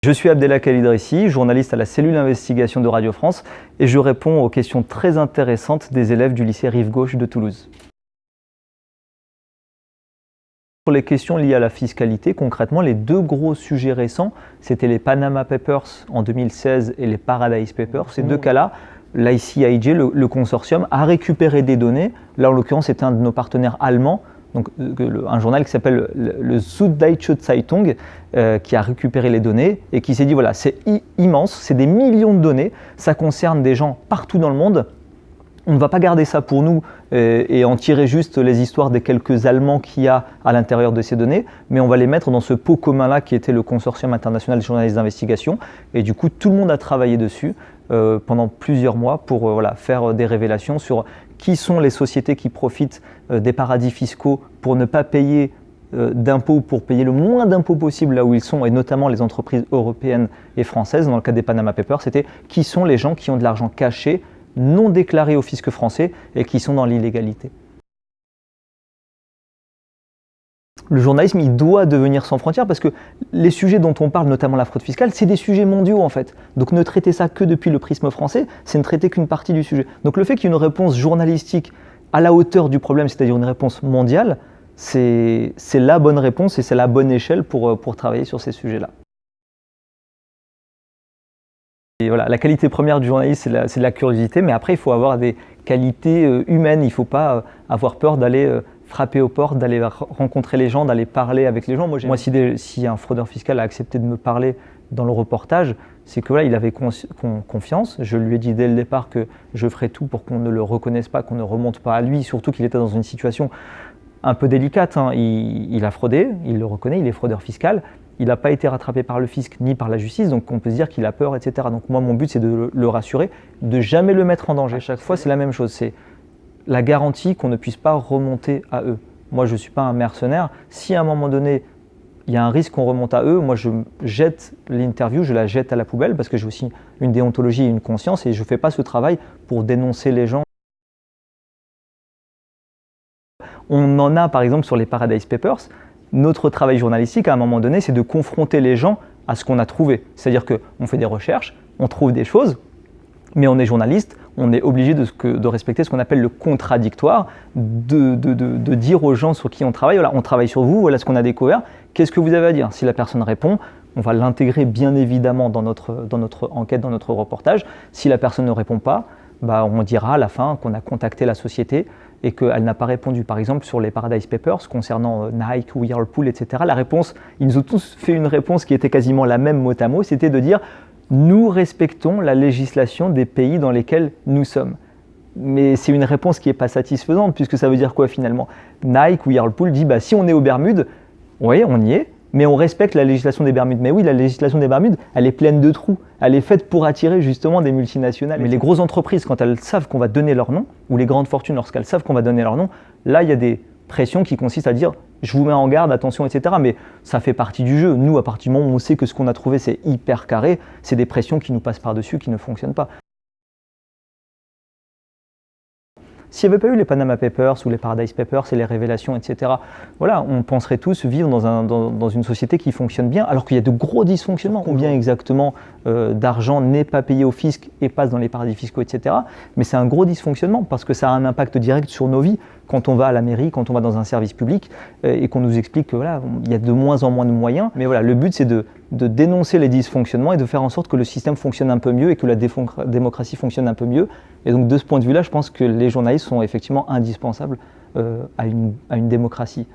Je suis Abdelhak Idrissi, journaliste à la cellule investigation de Radio France et je réponds aux questions très intéressantes des élèves du lycée Rive Gauche de Toulouse. Pour les questions liées à la fiscalité, concrètement, les deux gros sujets récents, c'était les Panama Papers en 2016 et les Paradise Papers. Ces deux cas-là, l'ICIJ, le consortium, a récupéré des données. Là, en l'occurrence, c'était un de nos partenaires allemands, donc un journal qui s'appelle le Süddeutsche Zeitung, qui a récupéré les données et qui s'est dit voilà, c'est immense, c'est des millions de données, ça concerne des gens partout dans le monde. On ne va pas garder ça pour nous et en tirer juste les histoires des quelques Allemands qu'il y a à l'intérieur de ces données, mais on va les mettre dans ce pot commun-là qui était le Consortium international des journalistes d'investigation. Et du coup, tout le monde a travaillé dessus pendant plusieurs mois pour faire des révélations sur qui sont les sociétés qui profitent des paradis fiscaux pour ne pas payer d'impôts, pour payer le moins d'impôts possible là où ils sont, et notamment les entreprises européennes et françaises. Dans le cas des Panama Papers, c'était qui sont les gens qui ont de l'argent caché, non déclarés au fisc français et qui sont dans l'illégalité. Le journalisme, il doit devenir sans frontières parce que les sujets dont on parle, notamment la fraude fiscale, c'est des sujets mondiaux en fait. Donc ne traiter ça que depuis le prisme français, c'est ne traiter qu'une partie du sujet. Donc le fait qu'il y ait une réponse journalistique à la hauteur du problème, c'est-à-dire une réponse mondiale, c'est la bonne réponse et c'est la bonne échelle pour travailler sur ces sujets-là. Et voilà, la qualité première du journaliste, c'est de la curiosité, mais après, il faut avoir des qualités humaines. Il ne faut pas avoir peur d'aller frapper aux portes, d'aller rencontrer les gens, d'aller parler avec les gens. Moi, si un fraudeur fiscal a accepté de me parler dans le reportage, c'est que voilà, il avait confiance. Je lui ai dit dès le départ que je ferais tout pour qu'on ne le reconnaisse pas, qu'on ne remonte pas à lui, surtout qu'il était dans une situation un peu délicate. Hein. Il a fraudé, il le reconnaît, il est fraudeur fiscal. Il n'a pas été rattrapé par le fisc ni par la justice, donc on peut se dire qu'il a peur, etc. Donc moi, mon but, c'est de le rassurer, de jamais le mettre en danger. À chaque fois, c'est la même chose, c'est la garantie qu'on ne puisse pas remonter à eux. Moi, je ne suis pas un mercenaire. Si à un moment donné, il y a un risque qu'on remonte à eux, moi, je jette l'interview, je la jette à la poubelle parce que j'ai aussi une déontologie et une conscience et je ne fais pas ce travail pour dénoncer les gens. On en a, par exemple, sur les Paradise Papers. Notre travail journalistique, à un moment donné, c'est de confronter les gens à ce qu'on a trouvé. C'est-à-dire qu'on fait des recherches, on trouve des choses, mais on est journaliste, on est obligé de respecter ce qu'on appelle le contradictoire, de dire aux gens sur qui on travaille, voilà, on travaille sur vous, voilà ce qu'on a découvert, qu'est-ce que vous avez à dire? Si la personne répond, on va l'intégrer bien évidemment dans notre enquête, dans notre reportage. Si la personne ne répond pas, on dira à la fin qu'on a contacté la société et qu'elle n'a pas répondu. Par exemple, sur les Paradise Papers, concernant Nike, Whirlpool, etc., la réponse, ils nous ont tous fait une réponse qui était quasiment la même mot à mot, c'était de dire « nous respectons la législation des pays dans lesquels nous sommes ». Mais c'est une réponse qui n'est pas satisfaisante, puisque ça veut dire quoi finalement? Nike, Whirlpool dit si on est aux Bermudes, oui, on y est, mais on respecte la législation des Bermudes. Mais oui, la législation des Bermudes, elle est pleine de trous. Elle est faite pour attirer justement des multinationales. Mais les grosses entreprises, quand elles savent qu'on va donner leur nom, ou les grandes fortunes, lorsqu'elles savent qu'on va donner leur nom, là, il y a des pressions qui consistent à dire « je vous mets en garde, attention, etc. » Mais ça fait partie du jeu. Nous, à partir du moment où on sait que ce qu'on a trouvé, c'est hyper carré, c'est des pressions qui nous passent par-dessus, qui ne fonctionnent pas. S'il n'y avait pas eu les Panama Papers ou les Paradise Papers et les révélations, etc., voilà, on penserait tous vivre dans une société qui fonctionne bien, alors qu'il y a de gros dysfonctionnements. Combien exactement d'argent n'est pas payé au fisc et passe dans les paradis fiscaux, etc. Mais c'est un gros dysfonctionnement parce que ça a un impact direct sur nos vies quand on va à la mairie, quand on va dans un service public et qu'on nous explique que voilà, il y a de moins en moins de moyens. Mais voilà, le but c'est de dénoncer les dysfonctionnements et de faire en sorte que le système fonctionne un peu mieux et que la démocratie fonctionne un peu mieux. Et donc de ce point de vue-là, je pense que les journalistes sont effectivement indispensables à une démocratie.